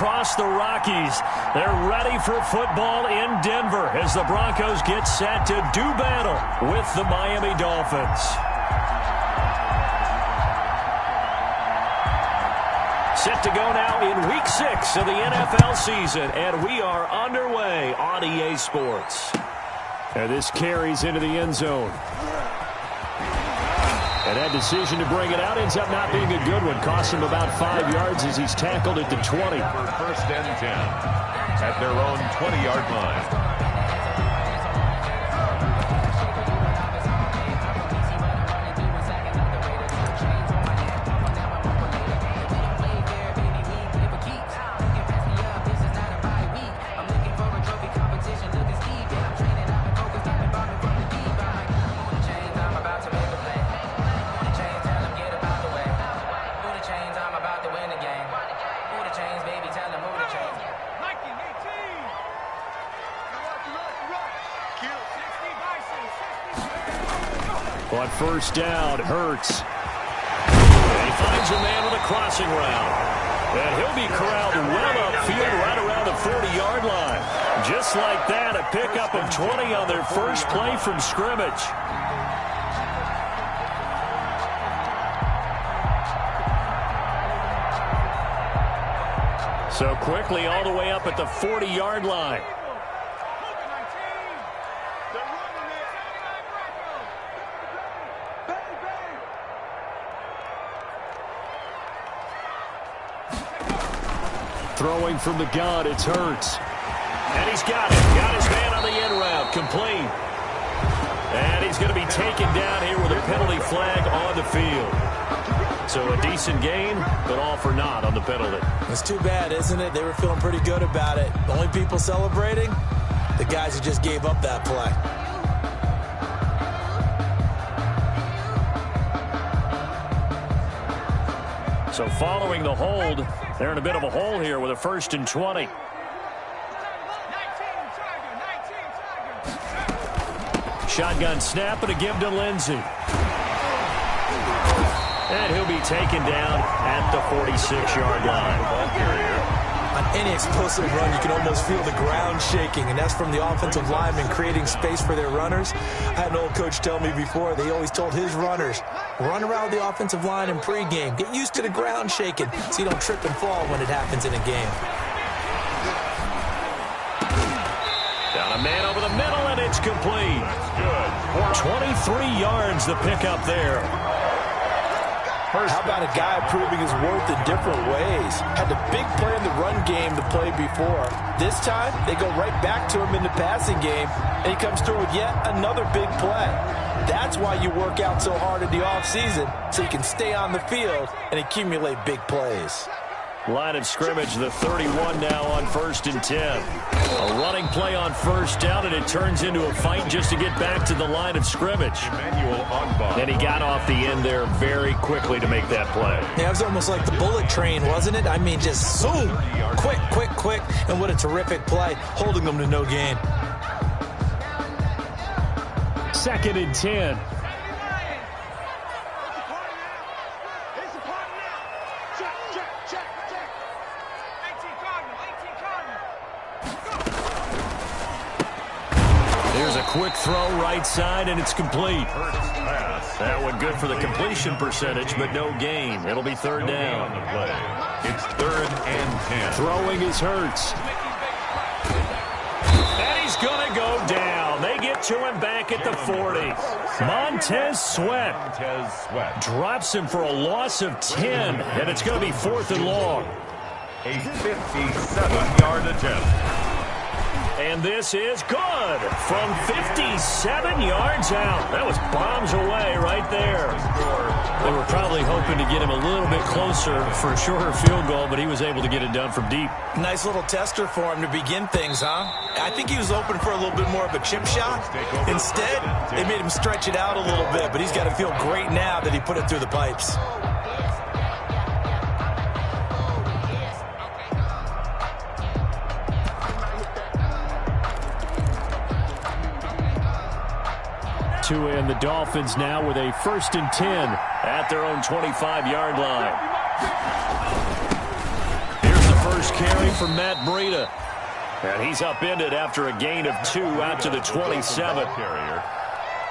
across the Rockies. They're ready for football in Denver as the Broncos get set to do battle with the Miami Dolphins. Set to go now in Week 6 of the NFL season, and we are underway on EA Sports. And this carries into the end zone. And that decision to bring it out ends up not being a good one. Cost him about 5 yards as he's tackled at the 20. First and 10 at their own 20-yard line. On first down, Hurts. And he finds a man with a crossing route. And he'll be corralled well upfield right around the 40-yard line. Just like that, a pickup of 20 on their first play from scrimmage. So quickly all the way up at the 40-yard line. Throwing from the gun, it's Hurts. And he's got it. Got his man on the end route. Complete. And he's going to be taken down here with a penalty flag on the field. So a decent gain, but all for naught on the penalty. It's too bad, isn't it? They were feeling pretty good about it. The only people celebrating, the guys who just gave up that play. So following the hold, they're in a bit of a hole here with a 1st and 20. Shotgun snap and a give to Lindsey. And he'll be taken down at the 46-yard line. On any explosive run, you can almost feel the ground shaking, and that's from the offensive linemen creating space for their runners. I had an old coach tell me before, they always told his runners, run around the offensive line in pregame. Get used to the ground shaking so you don't trip and fall when it happens in a game. Got a man over the middle, and it's complete. 23 yards the pickup there. How about a guy proving his worth in different ways? Had the big play in the run game to play before. This time, they go right back to him in the passing game, and he comes through with yet another big play. That's why you work out so hard in the offseason, so you can stay on the field and accumulate big plays. Line of scrimmage, the 31 now on 1st and 10. A running play on first down, and it turns into a fight just to get back to the line of scrimmage. And he got off the end there very quickly to make that play. Yeah, it was almost like the bullet train, wasn't it? I mean, just zoom, quick, quick, quick, and what a terrific play, holding them to no gain. 2nd and 10. Here's a quick throw right side, and it's complete. That one good for the completion percentage, but no gain. It'll be 3rd down. It's 3rd and 10. Throwing is Hurts. And he's going to go down. They get to him back at the 40. Montez Sweat drops him for a loss of 10, and it's going to be 4th and long. A 57-yard attempt. And this is good from 57 yards out. That was bombs away right there. They were probably hoping to get him a little bit closer for a shorter field goal, but he was able to get it done from deep. Nice little tester for him to begin things, huh? I think he was hoping for a little bit more of a chip shot. Instead, they made him stretch it out a little bit, but he's got to feel great now that he put it through the pipes. And the Dolphins now with a 1st and 10 at their own 25-yard line. Here's the first carry for Matt Breida. And he's upended after a gain of 2 out to the 27.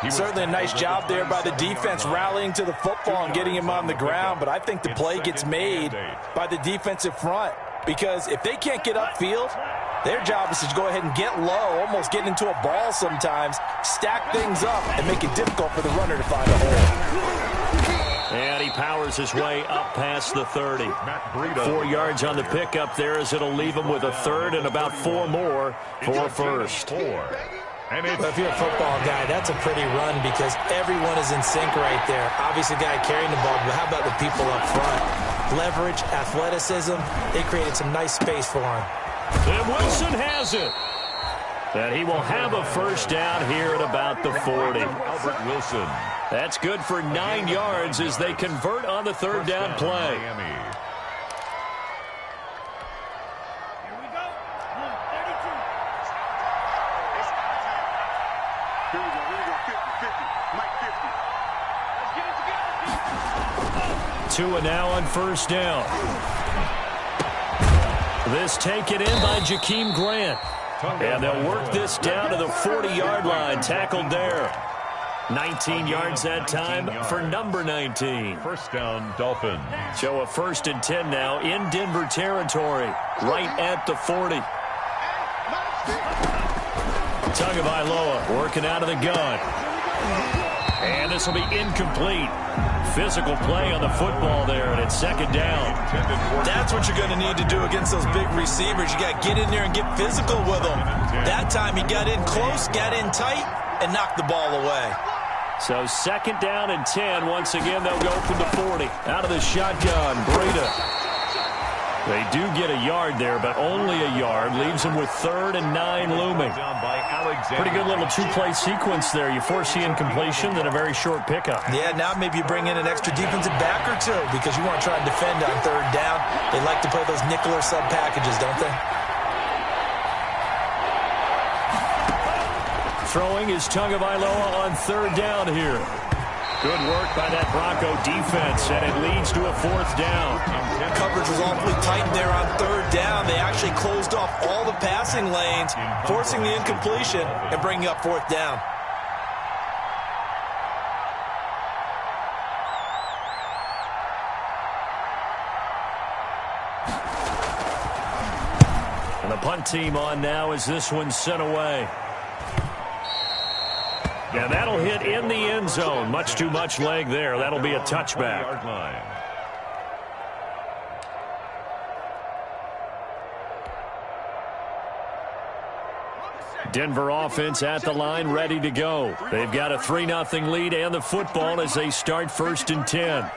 Certainly a nice job there by the defense rallying to the football and getting him on the ground. But I think the play gets made by the defensive front. Because if they can't get upfield, their job is to go ahead and get low, almost get into a ball sometimes, stack things up, and make it difficult for the runner to find a hole. And he powers his way up past the 30. 4 yards on the pickup there as it'll leave him with a third and about 4 more for first. But if you're a football guy, that's a pretty run because everyone is in sync right there. Obviously, the guy carrying the ball, but how about the people up front? Leverage, athleticism, they created some nice space for him. And Wilson has it. And he will have a first down here at about the 40. Albert Wilson. That's good for 9 yards as they convert on the third down play. Tua now on first down. This taken in by Jakeem Grant. And they'll work this down to the 40-yard line. Tackled there. 19 yards that time for number 19. First down, Dolphins. So a 1st and 10 now in Denver territory. Right at the 40. Tagovailoa working out of the gun. And this will be incomplete. Physical play on the football there, and it's second down. That's what you're going to need to do against those big receivers. You got to get in there and get physical with them. That time he got in close, got in tight, and knocked the ball away. So second down and 10. Once again, they'll go from the 40. Out of the shotgun, Breida. They do get a yard there, but only a yard. Leaves them with 3rd and 9 looming. Pretty good little 2-play sequence there. You force the incompletion, then a very short pickup. Yeah, now maybe you bring in an extra defensive back or 2 because you want to try and defend on 3rd down. They like to play those nickel or sub packages, don't they? Throwing is Tagovailoa on 3rd down here. Good work by that Bronco defense, and it leads to a 4th down. Coverage was awfully tight there on 3rd down. They actually closed off all the passing lanes, forcing the incompletion and bringing up 4th down. And the punt team on now as this one's sent away. And that'll hit in the end zone. Much too much leg there. That'll be a touchback. Denver offense at the line, ready to go. They've got a 3-0 lead and the football as they start 1st and 10.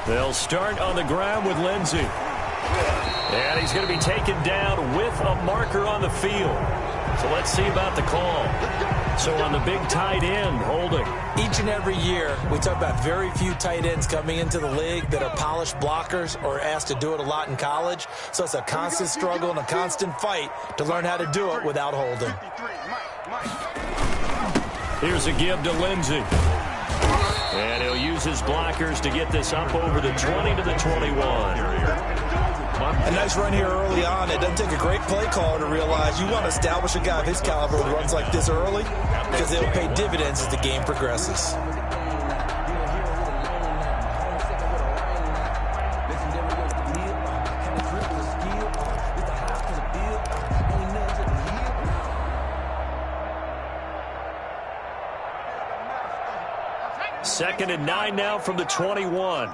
They'll start on the ground with Lindsey. And he's going to be taken down with a marker on the field. So let's see about the call. So on the big tight end, holding. Each and every year, we talk about very few tight ends coming into the league that are polished blockers or asked to do it a lot in college. So it's a constant struggle and a constant fight to learn how to do it without holding. Here's a give to Lindsey. And he'll use his blockers to get this up over the 20 to the 21. A nice run here early on. It doesn't take a great play caller to realize you want to establish a guy of his caliber who runs like this early because they'll pay dividends as the game progresses. Second and 9 now from the 21.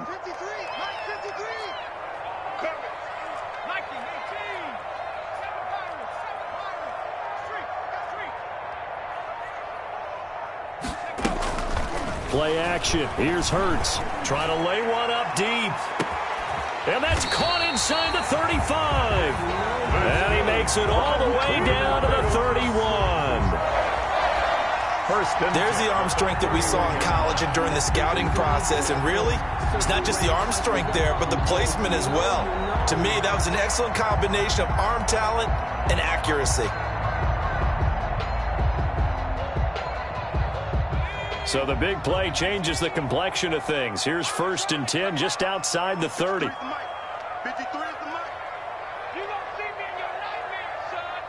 Play action. Here's Hurts. Trying to lay one up deep. And that's caught inside the 35. And he makes it all the way down to the 31. There's the arm strength that we saw in college and during the scouting process. And really, it's not just the arm strength there, but the placement as well. To me, that was an excellent combination of arm talent and accuracy. So the big play changes the complexion of things. Here's 1st and 10 just outside the 30. You gonna see me in your nightmares, son.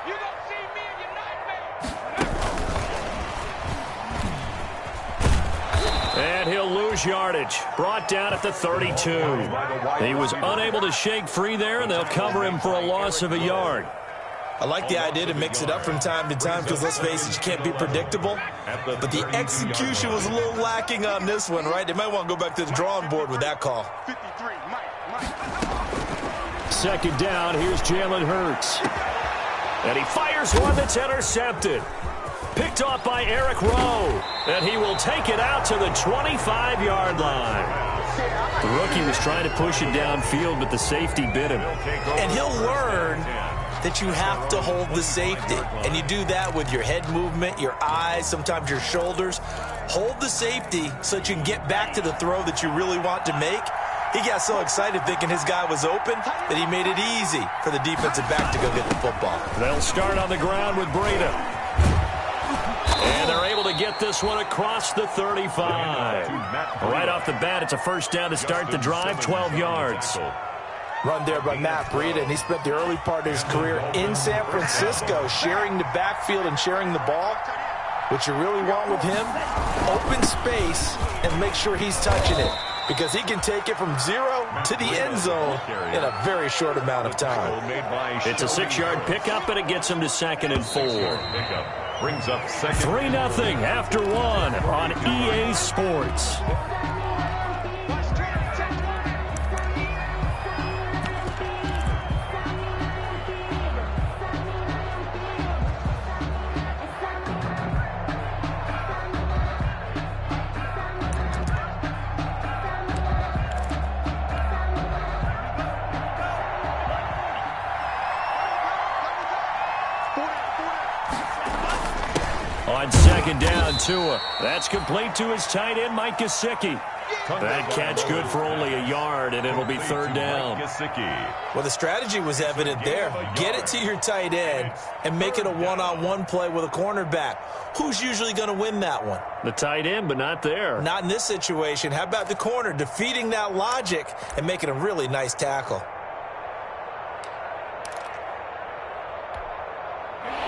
You gonna see me in your nightmares. And he'll lose yardage. Brought down at the 32. He was unable to shake free there, and they'll cover him for a loss of a yard. I like the idea to mix it up from time to time because, let's face it, you can't be predictable. But the execution was a little lacking on this one, right? They might want to go back to the drawing board with that call. 53, Mike. Second down, here's Jalen Hurts. And he fires one that's intercepted. Picked off by Eric Rowe. And he will take it out to the 25-yard line. The rookie was trying to push it downfield, but the safety bit him. And he'll learn that you have to hold the safety. And you do that with your head movement, your eyes, sometimes your shoulders. Hold the safety so that you can get back to the throw that you really want to make. He got so excited thinking his guy was open that he made it easy for the defensive back to go get the football. They'll start on the ground with Breida. And they're able to get this one across the 35. Right off the bat, it's a first down to start the drive, 12 yards. Run there by Matt Breida, and he spent the early part of his career in San Francisco sharing the backfield and sharing the ball. What you really want with him, open space and make sure he's touching it, because he can take it from 0 to the end zone in a very short amount of time. It's a 6-yard pickup, and it gets him to 2nd and 4. Brings up 2nd. 3-0 after 1 on EA Sports. On second down, Tua. That's complete to his tight end, Mike Gesicki. That catch good for only a yard, and it'll be 3rd down. Well, the strategy was evident there. Get it to your tight end and make it a one-on-one play with a cornerback. Who's usually going to win that one? The tight end, but not there. Not in this situation. How about the corner defeating that logic and making a really nice tackle?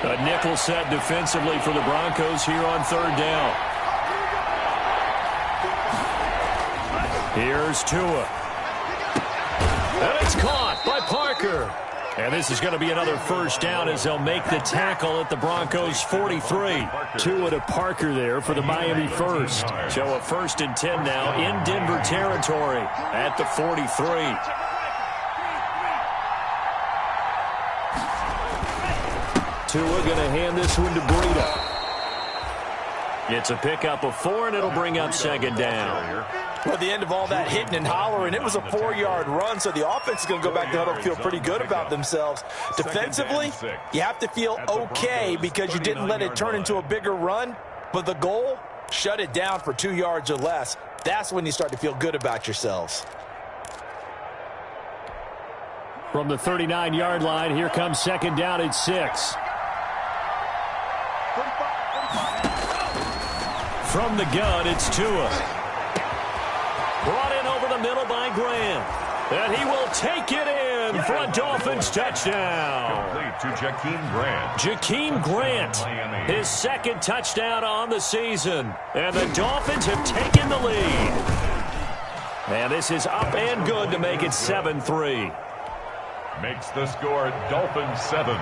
A nickel set defensively for the Broncos here on 3rd down. Here's Tua. And it's caught by Parker. And this is going to be another first down as they'll make the tackle at the Broncos 43. Tua to Parker there for the Miami first. So a 1st and 10 now in Denver territory at the 43. Tua going to hand this one to Breida. It's a pickup of 4, and it'll bring up 2nd down. Well, at the end of all that hitting and hollering, it was a 4-yard run, so the offense is going to go back to the huddle and feel pretty good about themselves. Defensively, you have to feel okay because you didn't let it turn into a bigger run, but the goal, shut it down for 2 yards or less. That's when you start to feel good about yourselves. From the 39-yard line, here comes 2nd down at 6. From the gun, it's Tua. Brought in over the middle by Grant. And he will take it in for a Dolphins touchdown. Complete to Jakeem Grant. Jakeem Grant, his 2nd touchdown on the season. And the Dolphins have taken the lead. And this is up and good to make it 7-3. Makes the score Dolphins 7,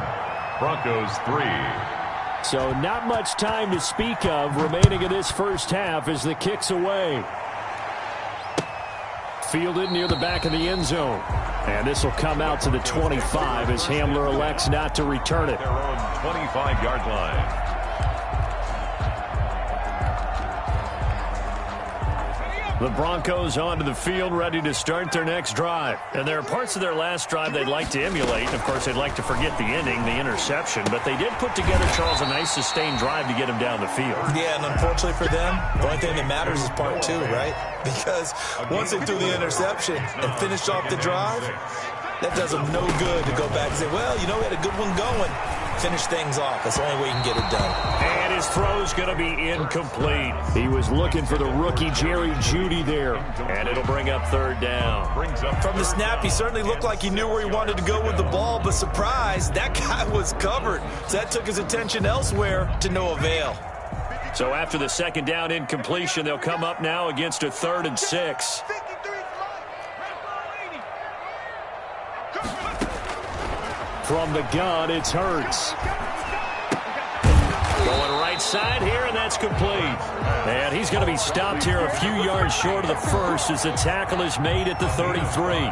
Broncos 3. So not much time to speak of remaining in this first half as the kick's away. Fielded near the back of the end zone. And this will come out to the 25 as Hamler elects not to return it. Their own 25-yard line. The Broncos onto the field, ready to start their next drive. And there are parts of their last drive they'd like to emulate. Of course, they'd like to forget the ending, the interception. But they did put together, Charles, a nice sustained drive to get him down the field. Yeah, and unfortunately for them, the only thing that matters is part 2, right? Because once they threw the interception and finished off the drive, that does them no good to go back and say, well, you know, we had a good one going. Finish things off. That's the only way you can get it done. And his throw's going to be incomplete. He was looking for the rookie Jerry Jeudy there. And it'll bring up third down. From the snap, he certainly looked like he knew where he wanted to go with the ball, but surprise, that guy was covered. So that took his attention elsewhere to no avail. So after the second down incompletion, they'll come up now against a 3rd and 6. From the gun, it's Hurts. Going right side here, and that's complete. And he's going to be stopped here a few yards short of the first as the tackle is made at the 33.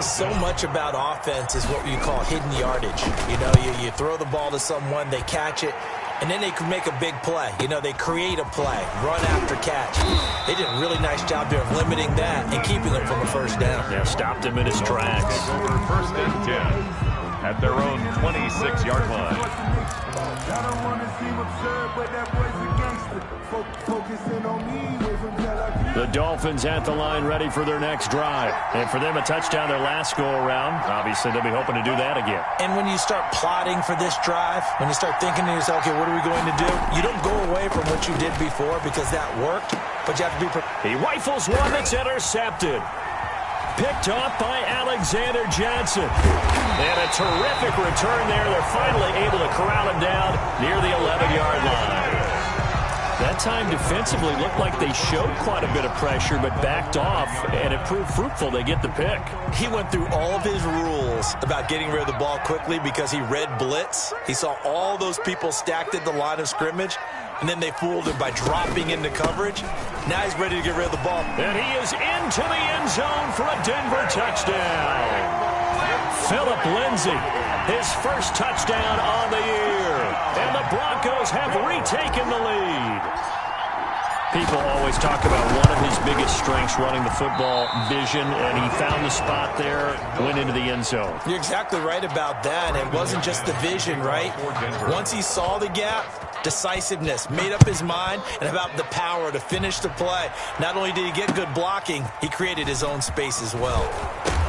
So much about offense is what you call hidden yardage. You know, you throw the ball to someone, they catch it, and then they can make a big play. You know, they create a play, run after catch. They did a really nice job there of limiting that and keeping them from a first down. Yeah, stopped him in his tracks. Over 1st and 10 at their own 26-yard line. The Dolphins at the line ready for their next drive. And for them, a touchdown their last go-around. Obviously, they'll be hoping to do that again. And when you start plotting for this drive, when you start thinking to yourself, okay, what are we going to do? You don't go away from what you did before because that worked, but you have to be prepared. He rifles one that's intercepted. Picked off by Alexander Johnson. And a terrific return there. They're finally able to corral him down near the 11-yard line. That time defensively looked like they showed quite a bit of pressure but backed off, and it proved fruitful. They get the pick. He went through all of his rules about getting rid of the ball quickly because he read blitz. He saw all those people stacked at the line of scrimmage, and then they fooled him by dropping into coverage. Now he's ready to get rid of the ball. And he is into the end zone for a Denver touchdown. Phillip Lindsay, his first touchdown on the year. And the Broncos have retaken the lead. People always talk about one of his biggest strengths running the football, vision, and he found the spot there, went into the end zone. You're exactly right about that. It wasn't just the vision, right? Once he saw the gap, decisiveness, made up his mind, and about the power to finish the play. Not only did he get good blocking, he created his own space as well.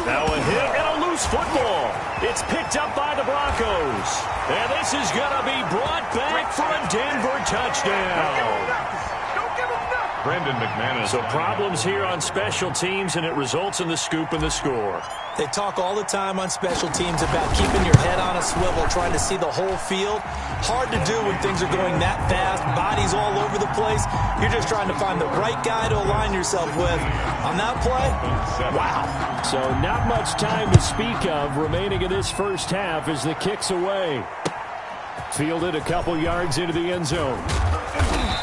Now a hit and a loose football. It's picked up by the Broncos. And this is going to be brought back for a Denver touchdown. Brendan McManus. So problems here on special teams, and it results in the scoop and the score. They talk all the time on special teams about keeping your head on a swivel, trying to see the whole field. Hard to do when things are going that fast, bodies all over the place. You're just trying to find the right guy to align yourself with. On that play, wow. So not much time to speak of remaining in this first half as the kick's away. Fielded a couple yards into the end zone.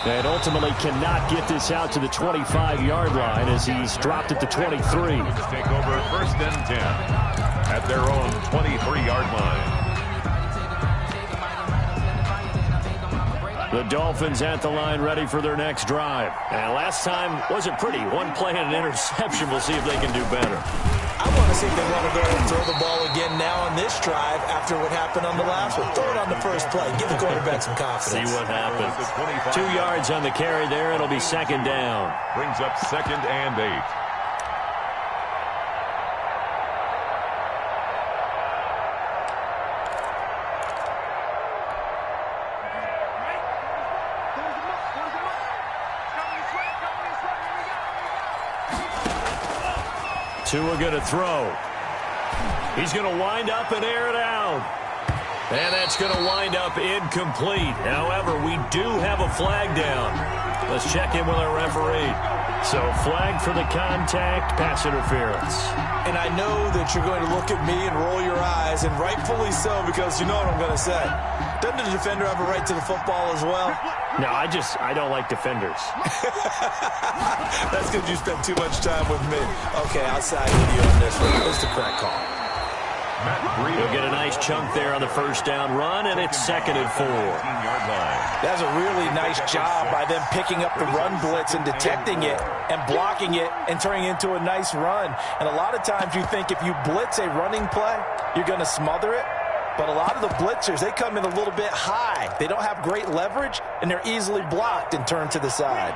And ultimately cannot get this out to the 25-yard line as he's dropped at the 23. Take over 1st and 10 at their own 23-yard line. The Dolphins at the line ready for their next drive. And last time wasn't pretty. One play and an interception. We'll see if they can do better. I want to see if they want to go ahead and throw the ball again now on this drive after what happened on the last one. Throw it on the first play. Give the quarterback some confidence. See what happens. 2 yards on the carry there. It'll be second down. Brings up 2nd and 8. Tua going to throw. He's going to wind up and air it out. And that's going to wind up incomplete. However, we do have a flag down. Let's check in with our referee. So flag for the contact, pass interference. And I know that you're going to look at me and roll your eyes, and rightfully so, because you know what I'm going to say. Doesn't the defender have a right to the football as well? No, I don't like defenders. That's because you spent too much time with me. Okay, I'll side with you on this one. It's the correct call. He'll get a nice chunk there on the first down run, and it's 2nd and 4. That's a really nice job by them picking up the run blitz and detecting it and blocking it and turning it into a nice run. And a lot of times you think if you blitz a running play, you're going to smother it. But a lot of the blitzers, they come in a little bit high. They don't have great leverage, and they're easily blocked and turned to the side.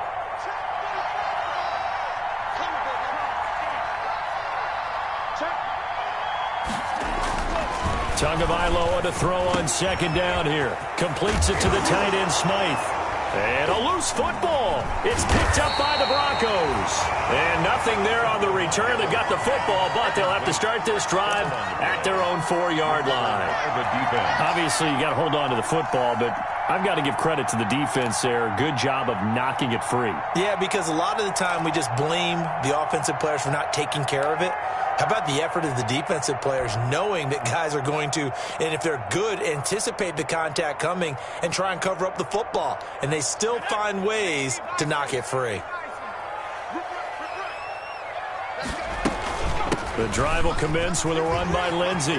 Tagovailoa to throw on second down here. Completes it to the tight end, Smythe. And a loose football. It's picked up by the Broncos. And nothing there on the return. They've got the football, but they'll have to start this drive at their own 4-yard line. Obviously, you got to hold on to the football, but I've got to give credit to the defense there. Good job of knocking it free. Yeah, because a lot of the time we just blame the offensive players for not taking care of it. How about the effort of the defensive players knowing that guys are going to, and if they're good, anticipate the contact coming and try and cover up the football. And they still find ways to knock it free. The drive will commence with a run by Lindsey.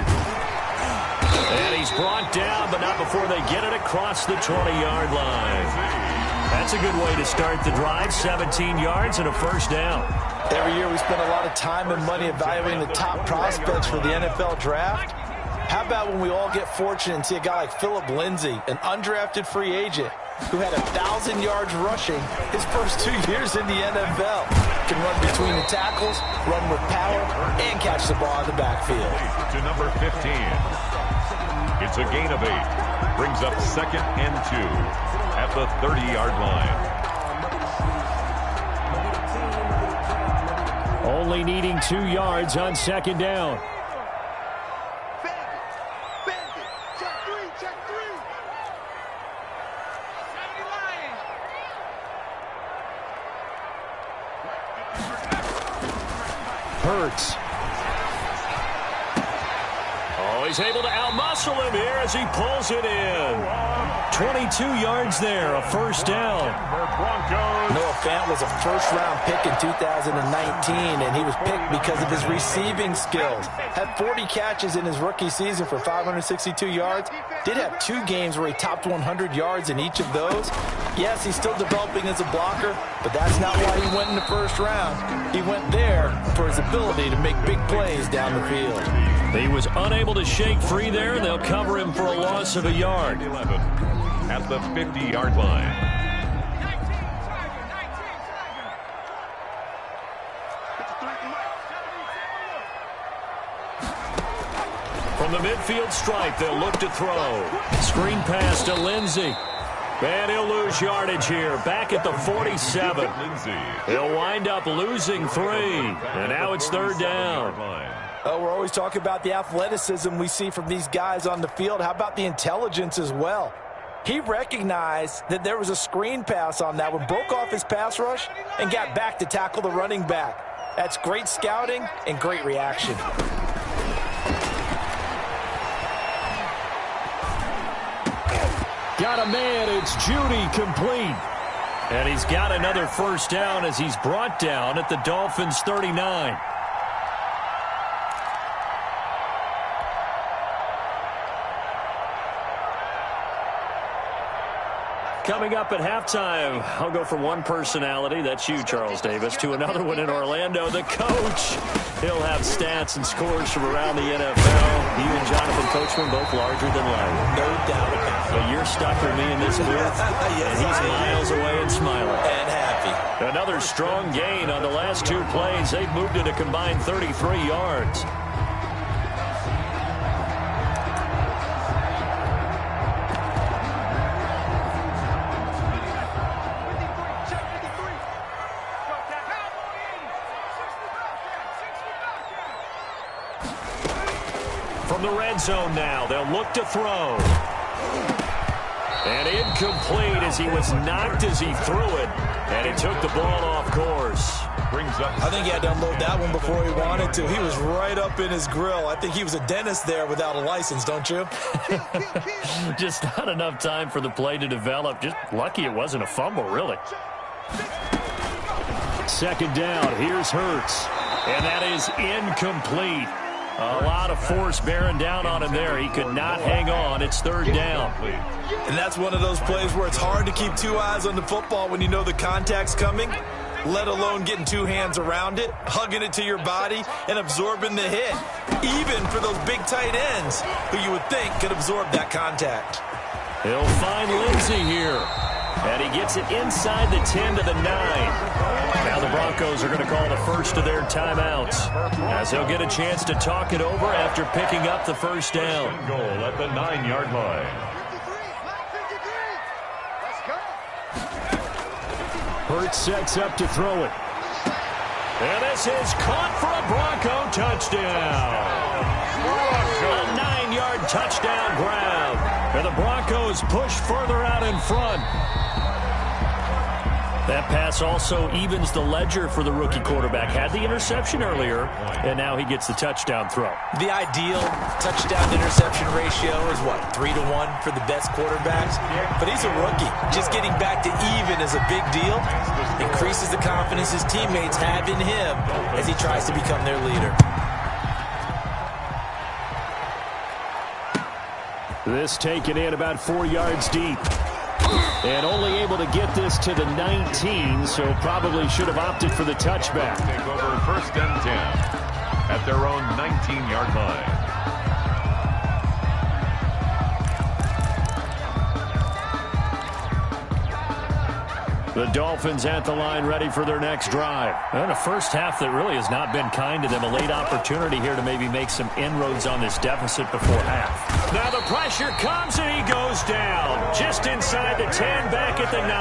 And he's brought down, but not before they get it across the 20-yard line. That's a good way to start the drive. 17 yards and a first down. Every year we spend a lot of time and money evaluating the top prospects for the NFL draft. How about when we all get fortunate and see a guy like Phillip Lindsay, an undrafted free agent who had 1,000 yards rushing his first 2 years in the NFL. Can run between the tackles, run with power, and catch the ball in the backfield. To number 15. It's a gain of 8. Brings up 2nd and 2 at the 30-yard line. Only needing 2 yards on second down. Hurts. Oh, he's able to outmuscle him here as he pulls it in. 22 yards there, a first down. Noah Fant was a first-round pick in 2019, and he was picked because of his receiving skills. Had 40 catches in his rookie season for 562 yards. Did have 2 games where he topped 100 yards in each of those. Yes, he's still developing as a blocker, but that's not why he went in the first round. He went there for his ability to make big plays down the field. He was unable to shake free there, and they'll cover him for a loss of a yard. 11 at the 50-yard line. From the midfield stripe, they'll look to throw. Screen pass to Lindsey. And he'll lose yardage here. Back at the 47. He'll wind up losing 3. And now it's third down. Oh, we're always talking about the athleticism we see from these guys on the field. How about the intelligence as well? He recognized that there was a screen pass on that one, broke off his pass rush, and got back to tackle the running back. That's great scouting and great reaction. Got a man, it's Judy, complete. And he's got another first down as he's brought down at the Dolphins' 39. Coming up at halftime, I'll go from one personality, that's you, Charles Davis, to another one in Orlando, the coach. He'll have stats and scores from around the NFL. You and Jonathan Coachman both larger than life. No doubt about it. But you're stuck with me in this booth, Yes, and he's miles away and smiling. And happy. Another strong gain on the last 2 plays. They've moved it a combined 33 yards. From the red zone now, they'll look to throw. And incomplete as he was knocked as he threw it. And he took the ball off course. Brings up. I think he had to unload that one before he wanted to. He was right up in his grill. I think he was a dentist there without a license, don't you? Just not enough time for the play to develop. Just lucky it wasn't a fumble, really. Second down, here's Hurts. And that is incomplete. A lot of force bearing down on him there. He could not hang on. It's third down. And that's one of those plays where it's hard to keep 2 eyes on the football when you know the contact's coming, let alone getting 2 hands around it, hugging it to your body, and absorbing the hit, even for those big tight ends who you would think could absorb that contact. He'll find Lindsey here. And he gets it inside the 10 to the 9. Now the Broncos are going to call the first of their timeouts, as they'll get a chance to talk it over after picking up the first down. Goal at the 9-yard line. Hurts sets up to throw it. And this is caught for a Bronco touchdown. A 9-yard touchdown grab. And the Broncos push further out in front. That pass also evens the ledger for the rookie quarterback. Had the interception earlier, and now he gets the touchdown throw. The ideal touchdown-interception ratio is, what, 3-to-1 for the best quarterbacks? But he's a rookie. Just getting back to even is a big deal. Increases the confidence his teammates have in him as he tries to become their leader. This taken in about 4 yards deep. And only able to get this to the 19, so probably should have opted for the touchback. Take over first and 10 at their own 19-yard line. The Dolphins at the line, ready for their next drive. And a first half that really has not been kind to them. A late opportunity here to maybe make some inroads on this deficit before half. Now the pressure comes and he goes down. Just inside the 10, back at the 9.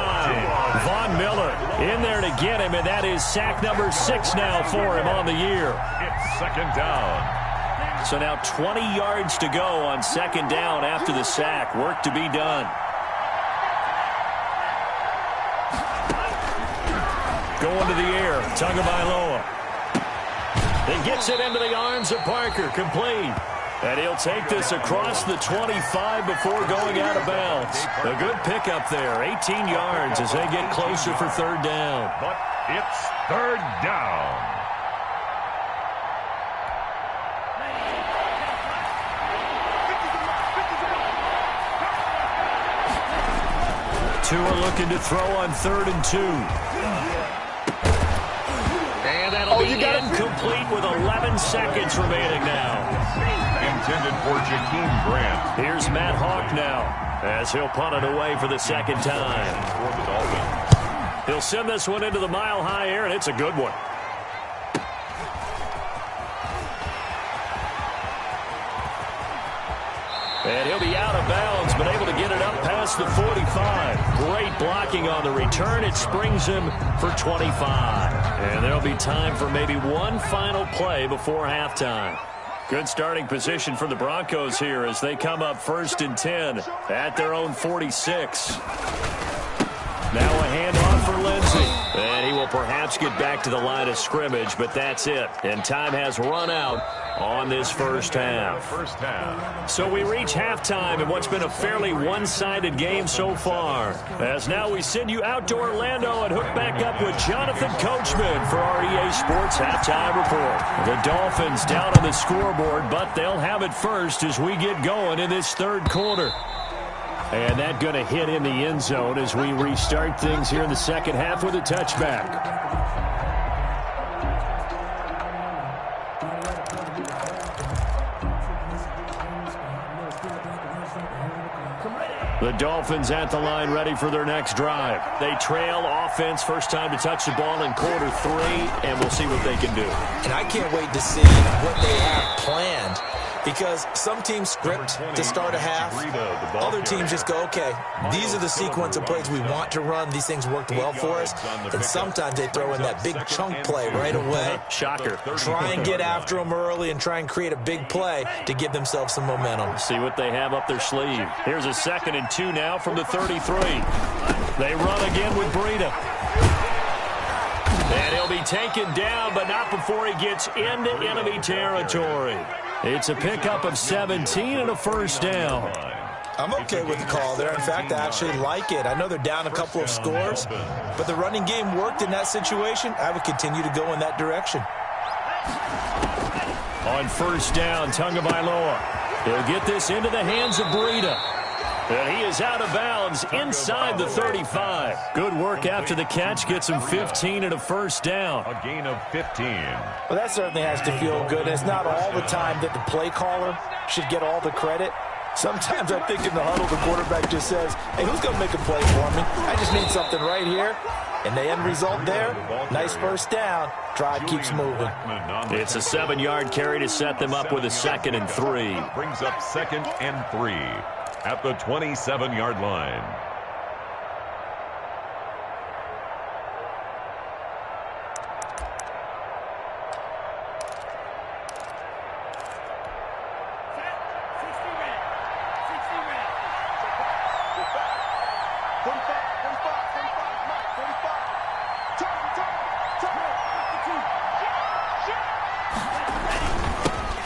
Von Miller in there to get him, and that is sack number 6 now for him on the year. It's second down. So now 20 yards to go on second down after the sack. Work to be done. Going to the air, Tagovailoa. He gets it into the arms of Parker, complete. And he'll take this across the 25 before going out of bounds. A good pickup there, 18 yards as they get closer for third down. But it's third down. Tua looking to throw on 3rd and 2. And that'll be incomplete with 11 seconds remaining now. Intended for Jakeem Grant. Here's Matt Hawk now, as he'll punt it away for the second time. For the Dolphins. He'll send this one into the mile-high air, and it's a good one. And he'll be out of bounds, but able to get it up past the 45. Great blocking on the return. It springs him for 25. And there'll be time for maybe one final play before halftime. Good starting position for the Broncos here as they come up 1st and 10 at their own 46. Now a handoff for Lindsey. And he will perhaps get back to the line of scrimmage, but that's it. And time has run out on this first half. So we reach halftime in what's been a fairly one-sided game so far. As now we send you out to Orlando and hook back up with Jonathan Coachman for our EA Sports Halftime Report. The Dolphins down on the scoreboard, but they'll have it first as we get going in this third quarter. And that going to hit in the end zone as we restart things here in the second half with a touchback. The Dolphins at the line ready for their next drive. They trail offense, first time to touch the ball in quarter 3, and we'll see what they can do. And I can't wait to see what they have planned, because some teams script to start a half. Other teams just go, okay, these are the sequence of plays we want to run. These things worked well for us. And sometimes they throw in that big chunk play right away. Shocker. Try and get after them early and try and create a big play to give themselves some momentum. See what they have up their sleeve. Here's a 2nd and 2 now from the 33. They run again with Breida. And he'll be taken down, but not before he gets into enemy territory. It's a pickup of 17 and a first down. I'm okay with the call there. In fact, I actually like it. I know they're down a couple of scores, but the running game worked in that situation. I would continue to go in that direction. On first down, Tagovailoa. He'll get this into the hands of Breida. And he is out of bounds inside the 35. Good work after the catch. Gets him 15 and a first down. A gain of 15. Well, that certainly has to feel good. It's not all the time that the play caller should get all the credit. Sometimes I think in the huddle, the quarterback just says, hey, who's going to make a play for me? I just need something right here. And the end result there, nice first down. Drive keeps moving. It's a 7-yard carry to set them up with a 2nd and 3. Brings up 2nd and 3 at the 27-yard line.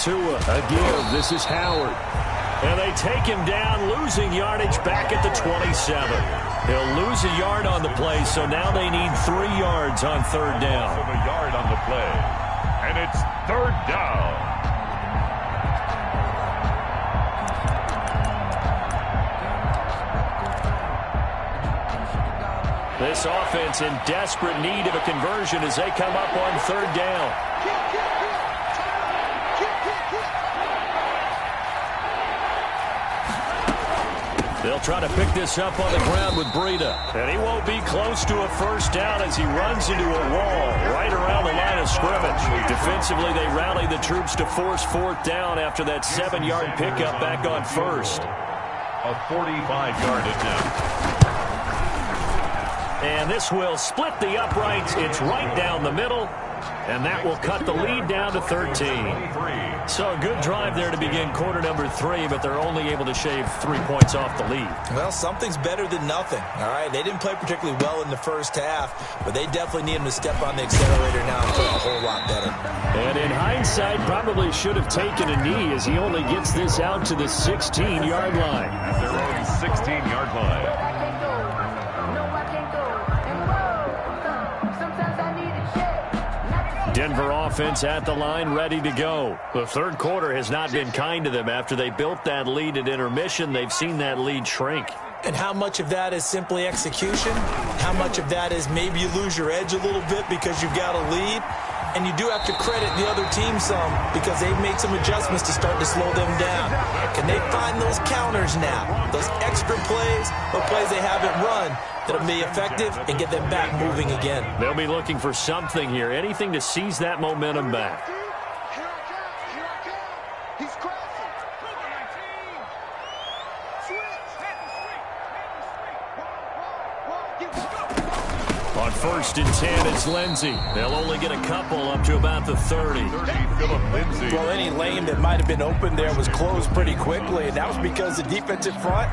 Tua, a give. This is Howard. And they take him down, losing yardage back at the 27. He'll lose a yard on the play, so now they need 3 yards on 3rd down. A yard on the play, and it's 3rd down. This offense in desperate need of a conversion as they come up on 3rd down. They'll try to pick this up on the ground with Breida. And he won't be close to a first down as he runs into a wall right around the line of scrimmage. Defensively, they rally the troops to force 4th down after that 7-yard pickup back on 1st. A 45-yard attempt. And this will split the uprights. It's right down the middle. And that will cut the lead down to 13. So a good drive there to begin quarter number 3, but they're only able to shave 3 points off the lead. Well, something's better than nothing, all right? They didn't play particularly well in the first half, but they definitely need him to step on the accelerator now and play a whole lot better. And in hindsight, probably should have taken a knee as he only gets this out to the 16-yard line. At their own 16-yard line. Denver offense at the line, ready to go. The 3rd quarter has not been kind to them. After they built that lead at intermission, they've seen that lead shrink. And how much of that is simply execution? How much of that is maybe you lose your edge a little bit because you've got a lead? And you do have to credit the other team some because they've made some adjustments to start to slow them down. Can they find those counters now? Those extra plays or plays they haven't run that'll be effective and get them back moving again. They'll be looking for something here, anything to seize that momentum back. On 1st and 10, it's Lindsey. They'll only get a couple up to about the 30. Well, any lane that might have been open there was closed pretty quickly, and that was because the defensive front,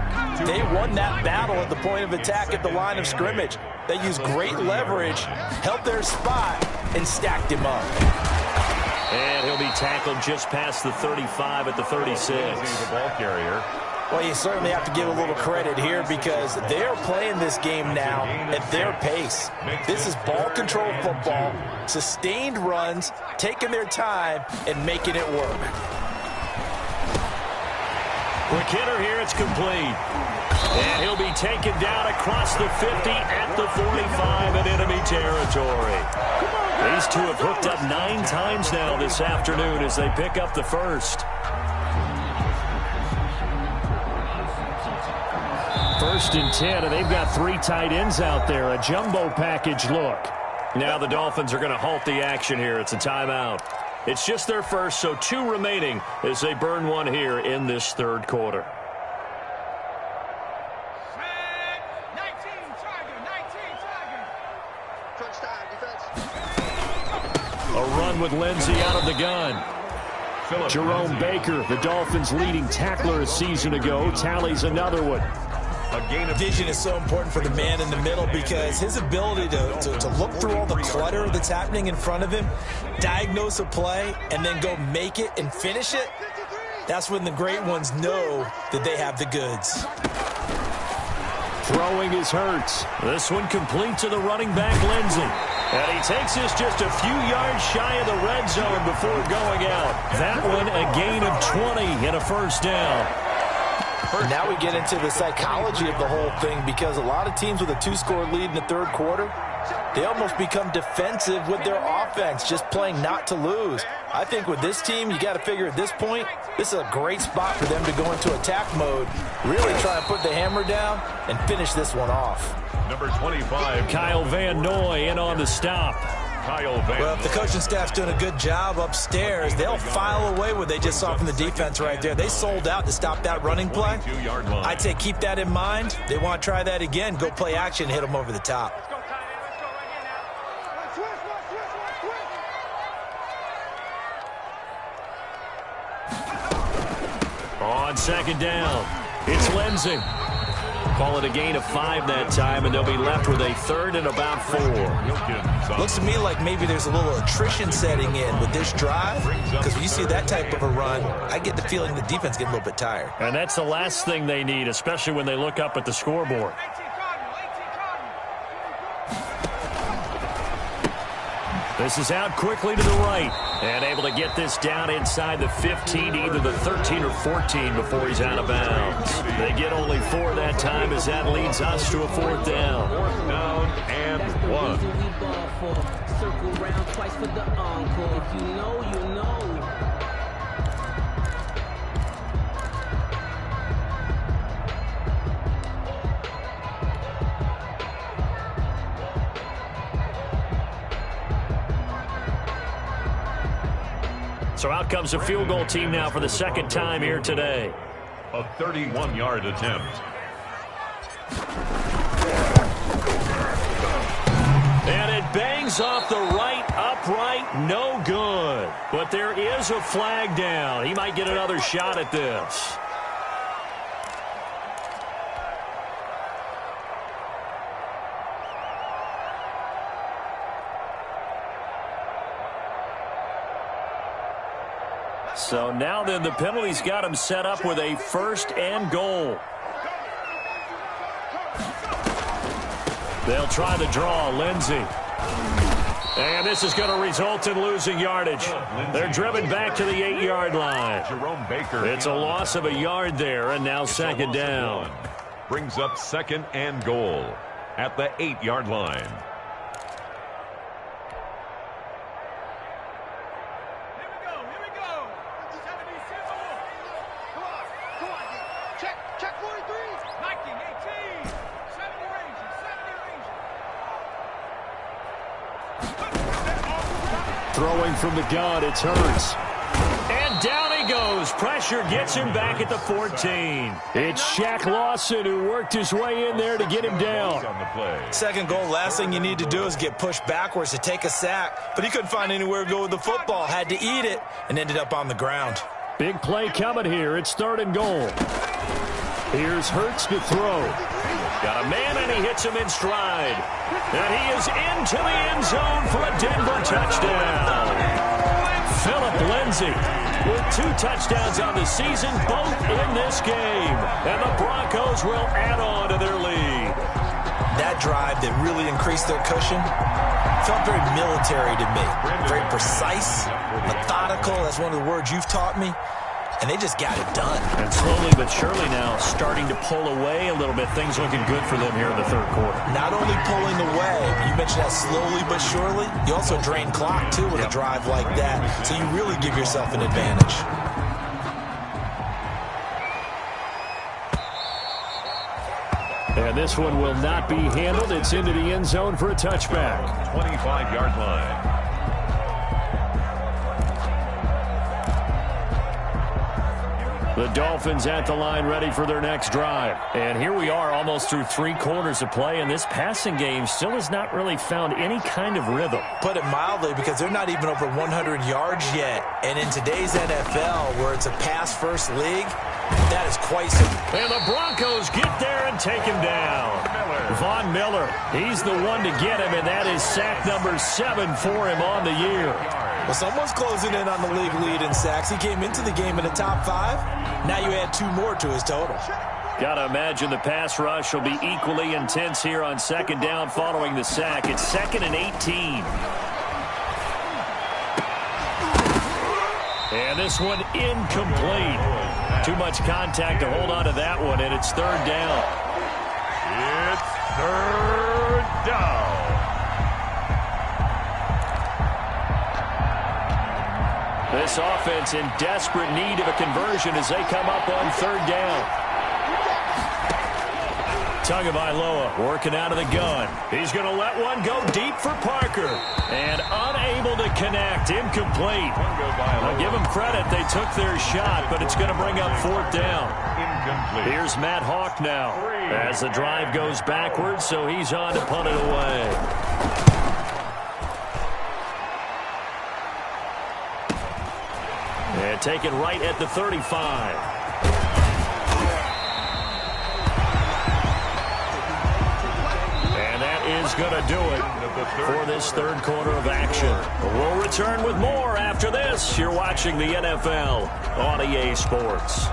they won that battle at the point of attack at the line of scrimmage. They used great leverage, held their spot, and stacked him up. And he'll be tackled just past the 35 at the 36. The ball carrier. Well, you certainly have to give a little credit here because they're playing this game now at their pace. This is ball control football, sustained runs, taking their time, and making it work. McKinnon here, it's complete. And he'll be taken down across the 50 at the 45 in enemy territory. These two have hooked up 9 times now this afternoon as they pick up the first. 1st and 10, and they've got 3 tight ends out there. A jumbo package look. Now the Dolphins are going to halt the action here. It's a timeout. It's just their first, so 2 remaining as they burn one here in this 3rd quarter. 19, A run with Lindsey out of the gun. Jerome Baker, the Dolphins' leading tackler a season ago, tallies another one. A gain of vision is so important for the man in the middle because his ability to look through all the clutter that's happening in front of him, diagnose a play, and then go make it and finish it, that's when the great ones know that they have the goods. Throwing is Hurts. This one complete to the running back, Lindsey. And he takes this just a few yards shy of the red zone before going out. That one a gain of 20 and a first down. And now we get into the psychology of the whole thing because a lot of teams with a 2-score lead in the 3rd quarter, they almost become defensive with their offense, just playing not to lose. I think with this team, you got to figure at this point, this is a great spot for them to go into attack mode, really try and put the hammer down and finish this one off. Number 25, Kyle Van Noy in on the stop. Well, if the coaching staff's doing a good job upstairs, they'll file away what they just saw from the defense right there. They sold out to stop that running play. I'd say keep that in mind. They want to try that again. Go play action, hit them over the top. On second down, it's Lindsey. Call it a gain of 5 that time, and they'll be left with a third and about 4. Looks to me like maybe there's a little attrition setting in with this drive, because when you see that type of a run, I get the feeling the defense getting a little bit tired. And that's the last thing they need, especially when they look up at the scoreboard. This is out quickly to the right. And able to get this down inside the 15, either the 13 or 14 before he's out of bounds. They get only 4 that time as that leads us to a 4th down. 4th down and 1. Circle round twice for the encore. If you know, you know. So out comes a field goal team now for the second time here today. A 31-yard attempt. And it bangs off the right upright, no good. But there is a flag down. He might get another shot at this. So now then the penalty's got him set up with a 1st and goal. They'll try the draw, Lindsey. And this is going to result in losing yardage. They're driven back to the 8-yard line. Jerome Baker. It's a loss of a yard there, and now second down. Brings up 2nd and goal at the 8-yard line. Throwing from the gun, it's Hurts. And down he goes. Pressure gets him back at the 14. It's Shaq Lawson who worked his way in there to get him down. Second goal, last thing you need to do is get pushed backwards to take a sack. But he couldn't find anywhere to go with the football. Had to eat it and ended up on the ground. Big play coming here. It's 3rd and goal. Here's Hurts to throw. Got a man, and he hits him in stride. And he is into the end zone for a Denver touchdown. Phillip Lindsay with 2 touchdowns on the season, both in this game. And the Broncos will add on to their lead. That drive that really increased their cushion felt very military to me. Very precise, methodical. That's one of the words you've taught me. And they just got it done. And slowly but surely now starting to pull away a little bit. Things looking good for them here in the 3rd quarter. Not only pulling away, you mentioned that slowly but surely, you also drain clock, too, with a drive like that. So you really give yourself an advantage. And this one will not be handled. It's into the end zone for a touchback. 25-yard line. The Dolphins at the line ready for their next drive. And here we are almost through 3 quarters of play, and this passing game still has not really found any kind of rhythm. Put it mildly, because they're not even over 100 yards yet. And in today's NFL, where it's a pass-first league, that is quite simple. And the Broncos get there and take him down. Von Miller, he's the one to get him, and that is sack number 7 for him on the year. Well, someone's closing in on the league lead in sacks. He came into the game in the top 5. Now you add 2 more to his total. Got to imagine the pass rush will be equally intense here on second down following the sack. It's 2nd and 18. And this one incomplete. Too much contact to hold on to that one, and it's 3rd down. It's 3rd down. This offense in desperate need of a conversion as they come up on third down. Tagovailoa working out of the gun. He's going to let one go deep for Parker. And unable to connect. Incomplete. I'll give them credit. They took their shot, but it's going to bring up fourth down. Here's Matt Hawk now as the drive goes backwards, so he's on to punt it away. And taken right at the 35. And that is going to do it for this third quarter of action. We'll return with more after this. You're watching the NFL on EA Sports.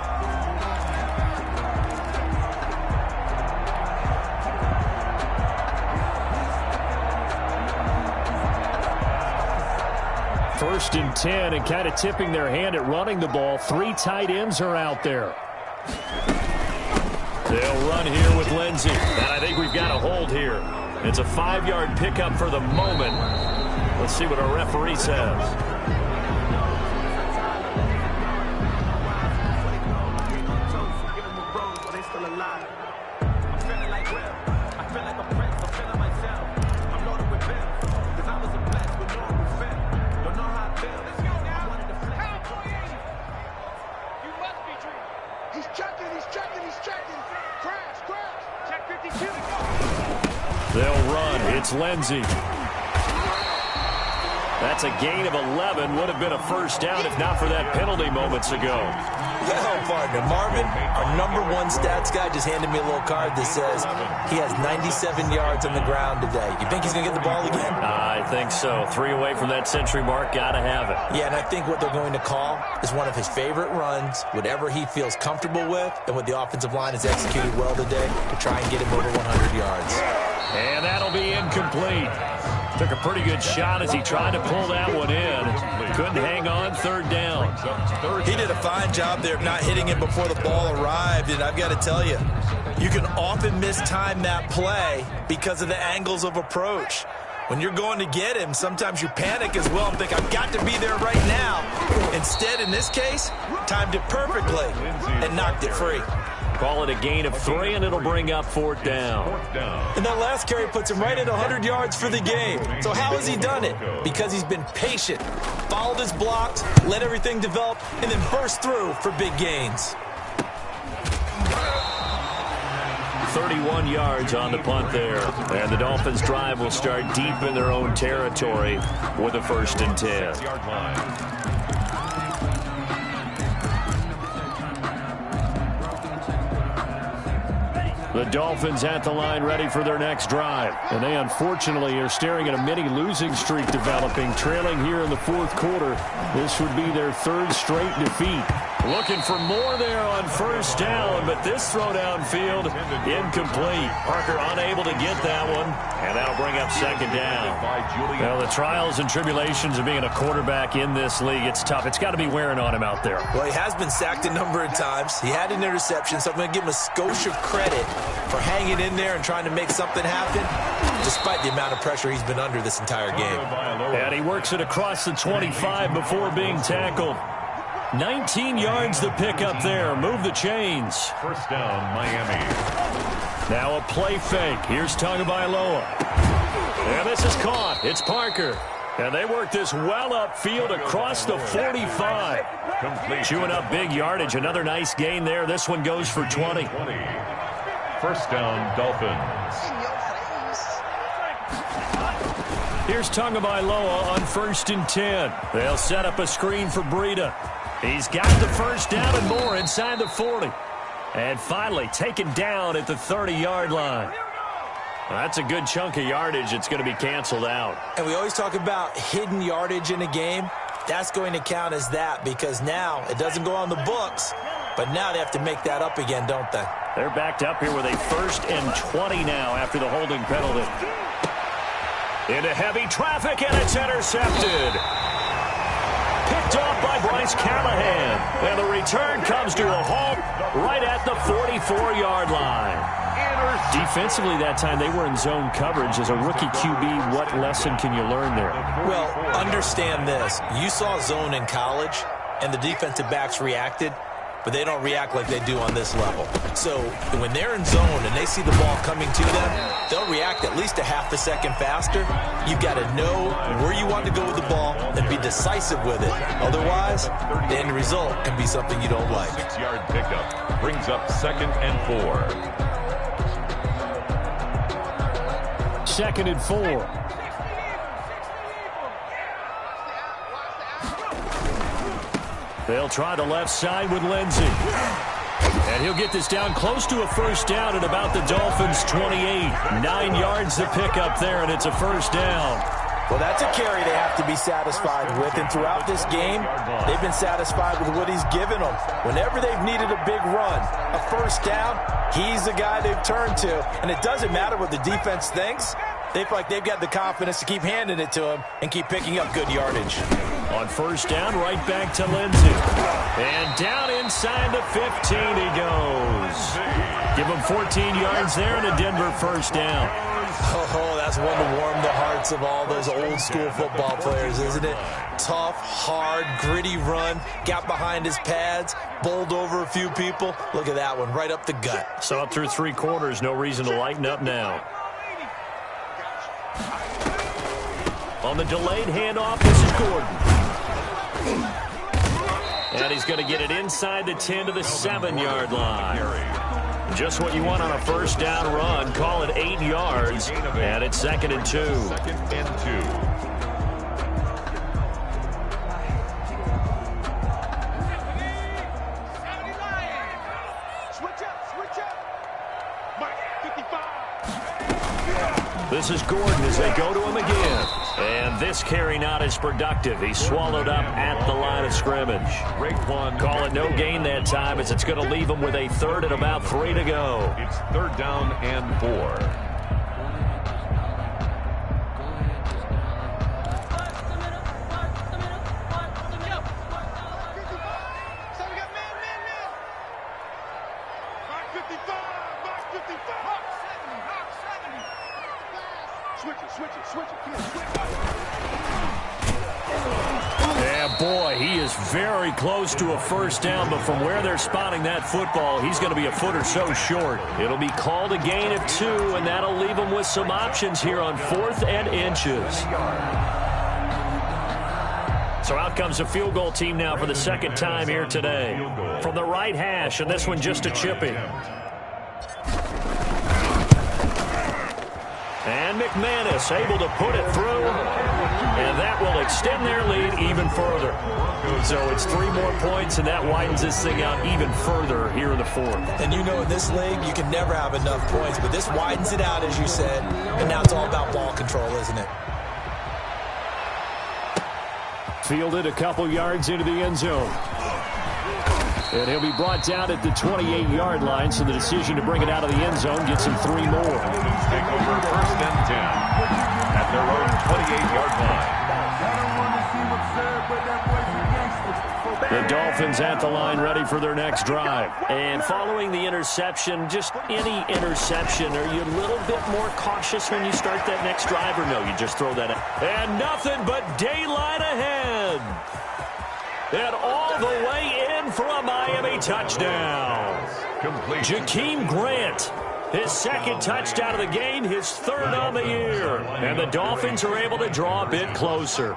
First and 10, and kind of tipping their hand at running the ball. Three tight ends are out there. They'll run here with Lindsey. And I think we've got a hold here. It's a 5-yard pickup for the moment. Let's see what our referee says. They'll run. It's Lindsey. That's a gain of 11. Would have been a first down if not for that penalty moments ago. Well, partner, Marvin, our #1 stats guy just handed me a little card that says he has 97 yards on the ground today. You think he's going to get the ball again? I think so. 3 away from that century mark. Got to have it. Yeah, and I think what they're going to call is one of his favorite runs, whatever he feels comfortable with, and what the offensive line has executed well today to try and get him over 100 yards. And that'll be incomplete. Took a pretty good shot as he tried to pull that one in. Couldn't hang on, third down. He did a fine job there of not hitting him before the ball arrived, and I've got to tell you, you can often mistime that play because of the angles of approach. When you're going to get him, sometimes you panic as well and think, I've got to be there right now. Instead, in this case, timed it perfectly and knocked it free. Call it a gain of 3, and it'll bring up fourth down. And that last carry puts him right at 100 yards for the game. So how has he done it? Because he's been patient, followed his blocks, let everything develop, and then burst through for big gains. 31 yards on the punt there. And the Dolphins' drive will start deep in their own territory with a 1st and 10. The Dolphins at the line ready for their next drive. And they unfortunately are staring at a mini losing streak developing, trailing here in the fourth quarter. This would be their 3rd straight defeat. Looking for more there on first down, but this throw downfield incomplete. Parker unable to get that one, and that'll bring up 2nd down. Well, the trials and tribulations of being a quarterback in this league, it's tough. It's got to be wearing on him out there. Well, he has been sacked a number of times. He had an interception, so I'm going to give him a skosh of credit for hanging in there and trying to make something happen, despite the amount of pressure he's been under this entire game. And he works it across the 25 before being tackled. 19 yards to pick up there. Move the chains. First down, Miami. Now a play fake. Here's Tagovailoa. And this is caught. It's Parker. And they work this well upfield across the 45. Chewing up big yardage. Another nice gain there. This one goes for 20. First down, Dolphins. Here's Tagovailoa on 1st and 10. They'll set up a screen for Breida. He's got the first down and more inside the 40. And finally taken down at the 30-yard line. That's a good chunk of yardage. It's going to be canceled out. And we always talk about hidden yardage in a game. That's going to count as that because now it doesn't go on the books, but now they have to make that up again, don't they? They're backed up here with a 1st and 20 now after the holding penalty. Into heavy traffic, and it's intercepted. Picked off by Bryce Callahan. And the return comes to a halt right at the 44-yard line. Defensively that time, they were in zone coverage. As a rookie QB, what lesson can you learn there? Well, understand this. You saw zone in college, and the defensive backs reacted, but they don't react like they do on this level. So when they're in zone and they see the ball coming to them, they'll react at least a half a second faster. You've got to know where you want to go with the ball and be decisive with it. Otherwise, the end result can be something you don't like. 6-yard pickup brings up 2nd and 4. 2nd and 4. They'll try the left side with Lindsey. And he'll get this down close to a first down at about the Dolphins' 28. 9 yards to pick up there, and it's a first down. Well, that's a carry they have to be satisfied with. And throughout this game, they've been satisfied with what he's given them. Whenever they've needed a big run, a first down, he's the guy they've turned to. And it doesn't matter what the defense thinks. They feel like they've got the confidence to keep handing it to him and keep picking up good yardage. On first down, right back to Lindsey. And down inside the 15 he goes. Give him 14 yards there and a Denver first down. Oh, that's one to warm the hearts of all those old school football players, isn't it? Tough, hard, gritty run. Got behind his pads, bowled over a few people. Look at that one, right up the gut. So up through 3 quarters, no reason to lighten up now. On the delayed handoff, this is Gordon. And he's going to get it inside the 10 to the 7-yard line. Just what you want on a first down run. Call it 8 yards. And it's 2nd and 2. 2nd and 2. This is Gordon as they go to him again. And this carry not as productive. He's swallowed up at the line of scrimmage. Call it no gain that time as it's going to leave him with a 3rd and about 3 to go. It's 3rd down and 4. Yeah, boy, he is very close to a first down, but from where they're spotting that football, he's going to be a foot or so short. It'll be called a gain of 2, and that'll leave him with some options here on 4th and inches. So out comes a field goal team now for the 2nd time here today. From the right hash, and this one just a chippy. And McManus able to put it through, and that will extend their lead even further. So it's 3 more points, and that widens this thing out even further here in the 4th. And you know in this league, you can never have enough points, but this widens it out, as you said, and now it's all about ball control, isn't it? Fielded a couple yards into the end zone. And he'll be brought down at the 28-yard line, so the decision to bring it out of the end zone gets him 3 more. Take over 1st and 10 at their own 28-yard line. The Dolphins at the line, ready for their next drive. And following the interception, just any interception, are you a little bit more cautious when you start that next drive, or no, you just throw that in? And nothing but daylight ahead. And all the way in for a Miami touchdown. Complete. Jakeem Grant, his 2nd touchdown of the game, his 3rd on the year. And the Dolphins are able to draw a bit closer.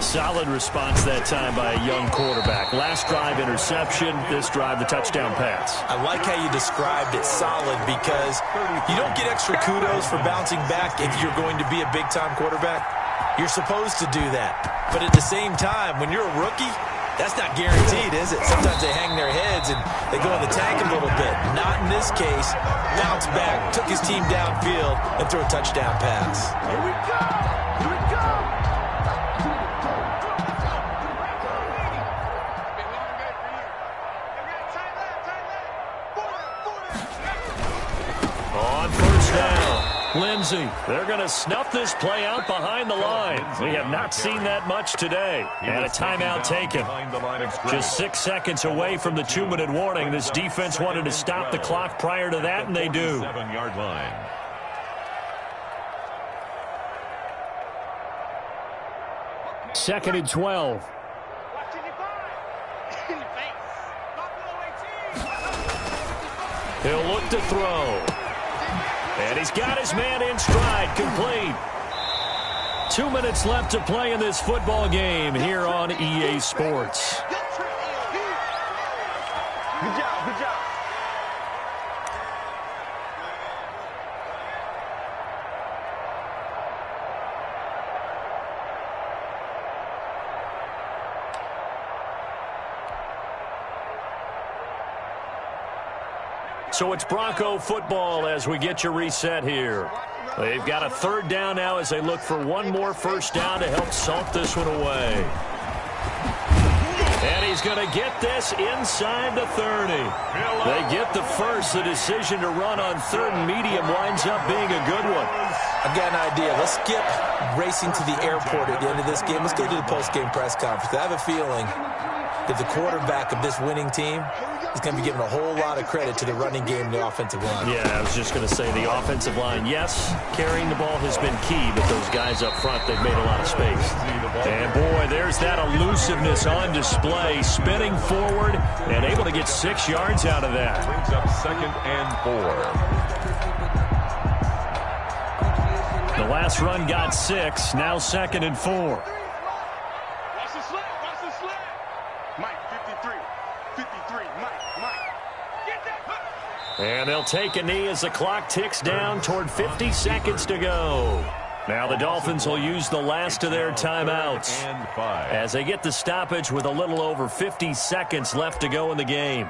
Solid response that time by a young quarterback. Last drive, interception. This drive, the touchdown pass. I like how you described it, solid, because you don't get extra kudos for bouncing back if you're going to be a big-time quarterback. You're supposed to do that. But at the same time, when you're a rookie, that's not guaranteed, is it? Sometimes they hang their heads and they go in the tank a little bit. Not in this case. Bounced back, took his team downfield, and threw a touchdown pass. Here we go! Here we go! On first down. Lindsey, they're going to snuff this play out behind the line. We have not seen that much today. And a timeout taken. Just 6 seconds away from the 2-minute warning. This defense wanted to stop the clock prior to that, and they do. 7-yard line. Second and 12. He'll look to throw. And he's got his man in stride, complete. 2 minutes left to play in this football game here on EA Sports. Good job, good job. So it's Bronco football as we get you reset here. They've got a third down now as they look for one more first down to help salt this one away. And he's going to get this inside the 30. They get the first. The decision to run on third and medium winds up being a good one. I've got an idea. Let's skip racing to the airport at the end of this game. Let's go to the post-game press conference. I have a feeling that the quarterback of this winning team is going to be giving a whole lot of credit to the running game and the offensive line. Yeah, I was just going to say the offensive line, yes, carrying the ball has been key, but those guys up front, they've made a lot of space. And, boy, there's that elusiveness on display, spinning forward and able to get 6 yards out of that. Brings up 2nd and 4. The last run got 6, now 2nd and 4. Watch the slip, watch the slip. Mike, 53, 53, Mike. Get that. And they'll take a knee as the clock ticks down toward 50 seconds to go. Now the Dolphins will use the last of their timeouts as they get the stoppage with a little over 50 seconds left to go in the game.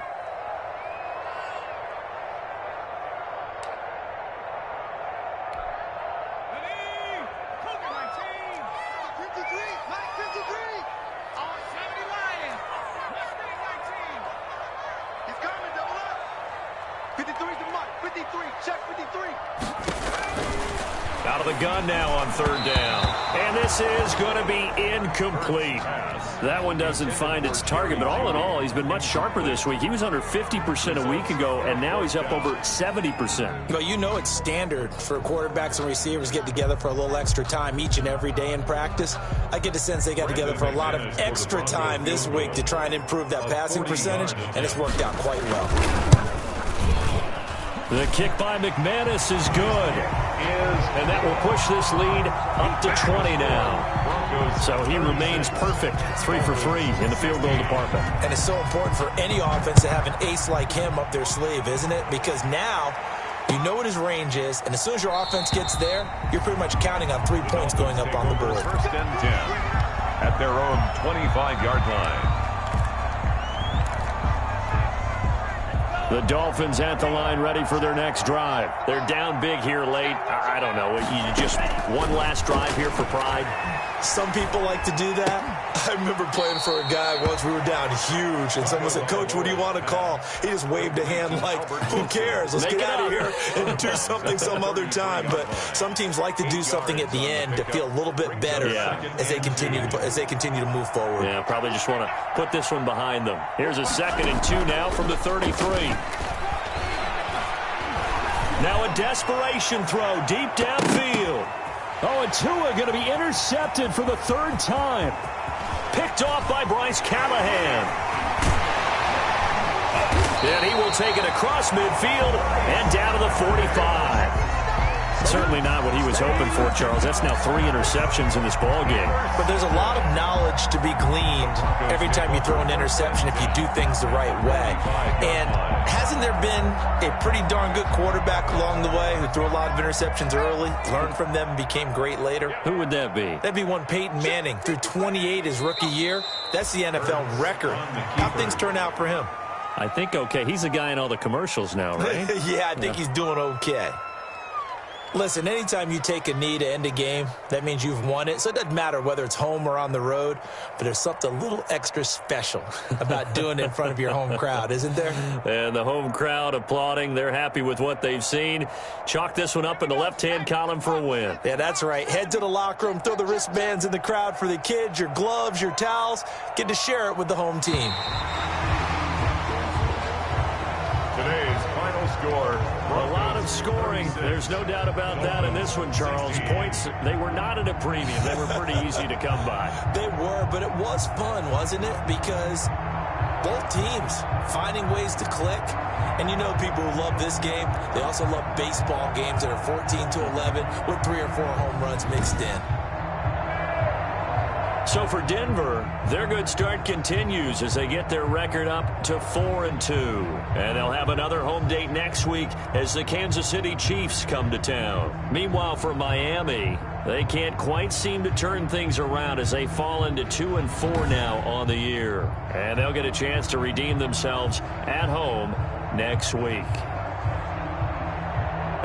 Out of the gun now on third down. And this is going to be incomplete. That one doesn't find its target, but all in all, he's been much sharper this week. He was under 50% a week ago, and now he's up over 70%. Well, you know it's standard for quarterbacks and receivers get together for a little extra time each and every day in practice. I get the sense they got together for a lot of extra time this week to try and improve that passing percentage, and it's worked out quite well. The kick by McManus is good. And that will push this lead up to 20 now. So he remains perfect, 3 for 3 in the field goal department. And it's so important for any offense to have an ace like him up their sleeve, isn't it? Because now you know what his range is, and as soon as your offense gets there, you're pretty much counting on 3 points going up on the board. 1st and 10 at their own 25-yard line. The Dolphins at the line ready for their next drive. They're down big here late. I don't know. You just one last drive here for pride. Some people like to do that. I remember playing for a guy once. We were down huge, and someone said, "Coach, what do you want to call?" He just waved a hand like, who cares? Let's get out of here and do something some other time. But some teams like to do something at the end to feel a little bit better as they continue to move forward. Yeah, probably just want to put this one behind them. Here's a 2nd and 2 now from the 33. Now a desperation throw deep downfield. Oh, and Tua going to be intercepted for the 3rd time. Picked off by Bryce Callahan. And he will take it across midfield and down to the 45. Certainly not what he was hoping for, Charles. That's now 3 interceptions in this ball game. But there's a lot of knowledge to be gleaned every time you throw an interception if you do things the right way. And hasn't there been a pretty darn good quarterback along the way who threw a lot of interceptions early, learned from them, and became great later? Who would that be? That'd be one Peyton Manning. Threw 28 his rookie year. That's the NFL record. How things turn out for him? I think okay. He's a guy in all the commercials now, right? Yeah, I think he's doing okay. Listen, anytime you take a knee to end a game, that means you've won it. So it doesn't matter whether it's home or on the road, but there's something a little extra special about doing it in front of your home crowd, isn't there? And the home crowd applauding. They're happy with what they've seen. Chalk this one up in the left-hand column for a win. Yeah, that's right. Head to the locker room, throw the wristbands in the crowd for the kids, your gloves, your towels. Get to share it with the home team. Today's final score. A lot of scoring. There's no doubt about that in this one, Charles. Points, they were not at a premium. They were pretty easy to come by. They were, but it was fun, wasn't it? Because both teams finding ways to click. And you know people who love this game, they also love baseball games that are 14-11 with 3 or 4 home runs mixed in. So for Denver, their good start continues as they get their record up to 4-2. And they'll have another home date next week as the Kansas City Chiefs come to town. Meanwhile, for Miami, they can't quite seem to turn things around as they fall into 2-4 now on the year. And they'll get a chance to redeem themselves at home next week.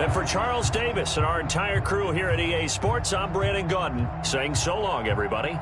And for Charles Davis and our entire crew here at EA Sports, I'm Brandon Gaudin saying so long, everybody.